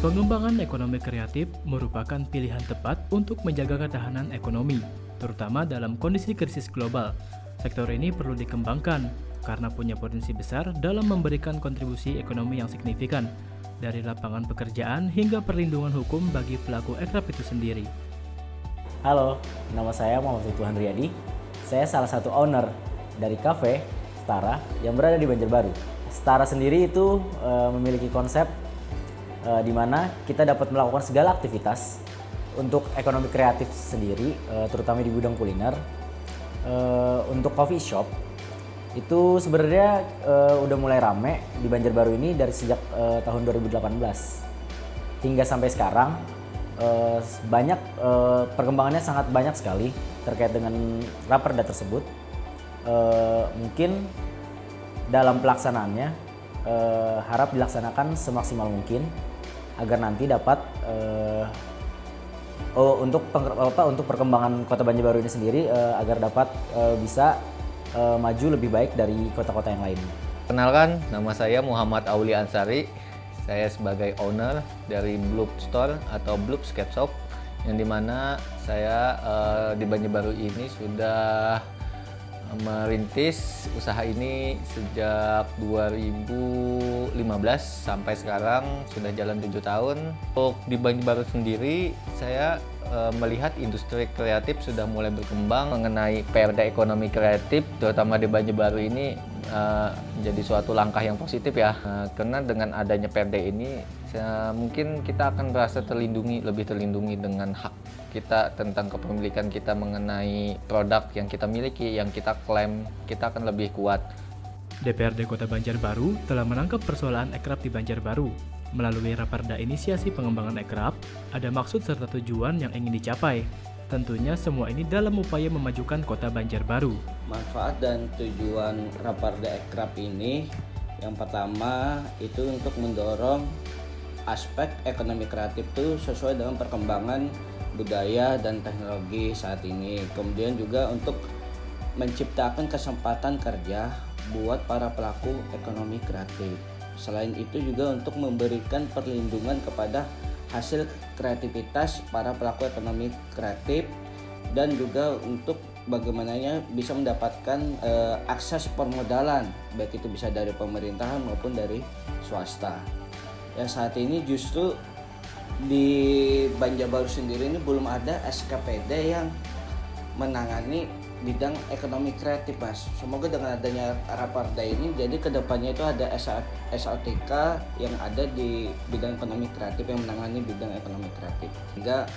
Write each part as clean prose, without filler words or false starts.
Pengembangan ekonomi kreatif merupakan pilihan tepat untuk menjaga ketahanan ekonomi, terutama dalam kondisi krisis global. Sektor ini perlu dikembangkan karena punya potensi besar dalam memberikan kontribusi ekonomi yang signifikan, dari lapangan pekerjaan hingga perlindungan hukum bagi pelaku ekrab itu sendiri. Halo, nama saya Muhammad Ridwan Riyadi. Saya salah satu owner dari kafe Setara yang berada di Banjarbaru. Setara sendiri itu memiliki konsep di mana kita dapat melakukan segala aktivitas untuk ekonomi kreatif sendiri, terutama di bidang kuliner. Untuk coffee shop itu sebenarnya udah mulai rame di Banjarbaru ini dari sejak tahun 2018 hingga sampai sekarang. Banyak perkembangannya sangat banyak sekali terkait dengan Raperda tersebut. Mungkin dalam pelaksanaannya harap dilaksanakan semaksimal mungkin agar nanti dapat untuk perkembangan Kota Banjarbaru ini sendiri agar dapat bisa maju lebih baik dari kota-kota yang lain. Kenalkan, nama saya Muhammad Auli Ansari. Saya sebagai owner dari Bloop Store atau Bloop Skate Shop, yang dimana saya di Banjarbaru ini sudah merintis usaha ini sejak 2015 sampai sekarang sudah jalan 7 tahun. Untuk di Banjarbaru sendiri, saya melihat industri kreatif sudah mulai berkembang mengenai Perda Ekonomi Kreatif, terutama di Banjarbaru ini menjadi suatu langkah yang positif ya. Karena dengan adanya Perda ini, mungkin kita akan merasa lebih terlindungi dengan hak kita tentang kepemilikan kita mengenai produk yang kita miliki, yang kita klaim, kita akan lebih kuat. DPRD Kota Banjarbaru telah menangkap persoalan ekrab di Banjarbaru. Melalui Raperda Inisiasi Pengembangan Ekrab, ada maksud serta tujuan yang ingin dicapai. Tentunya semua ini dalam upaya memajukan Kota Banjarbaru. Manfaat dan tujuan Raperda Ekrab ini, yang pertama itu untuk mendorong aspek ekonomi kreatif itu sesuai dengan perkembangan budaya dan teknologi saat ini. Kemudian juga untuk menciptakan kesempatan kerja buat para pelaku ekonomi kreatif. Selain itu juga untuk memberikan perlindungan kepada hasil kreativitas para pelaku ekonomi kreatif, dan juga untuk bagaimananya bisa mendapatkan akses permodalan, baik itu bisa dari pemerintahan maupun dari swasta. Yang saat ini justru di Banjarbaru sendiri ini belum ada SKPD yang menangani bidang ekonomi kreatif, Mas. Semoga dengan adanya Raperda ini, jadi kedepannya itu ada SOTK yang ada di bidang ekonomi kreatif yang menangani bidang ekonomi kreatif, hingga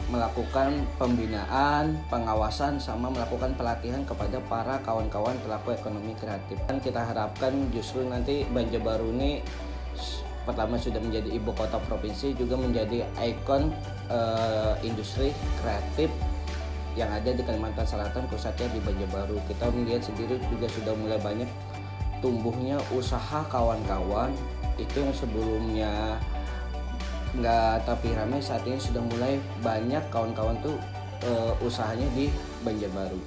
melakukan pembinaan, pengawasan, sama melakukan pelatihan kepada para kawan-kawan pelaku ekonomi kreatif. Dan kita harapkan justru nanti Banjarbaru ini pertama sudah menjadi ibu kota provinsi, juga menjadi ikon industri kreatif yang ada di Kalimantan Selatan, khususnya di Banjarbaru. Kita melihat sendiri juga sudah mulai banyak tumbuhnya usaha kawan-kawan itu yang sebelumnya nggak tapi ramai, saat ini sudah mulai banyak kawan-kawan tuh usahanya di Banjarbaru.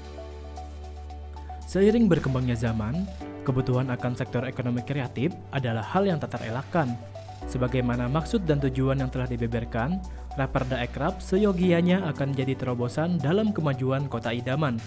Seiring berkembangnya zaman, kebutuhan akan sektor ekonomi kreatif adalah hal yang tak terelakkan. Sebagaimana maksud dan tujuan yang telah dibeberkan, Raperda Ekrab seyogianya akan jadi terobosan dalam kemajuan Kota Idaman.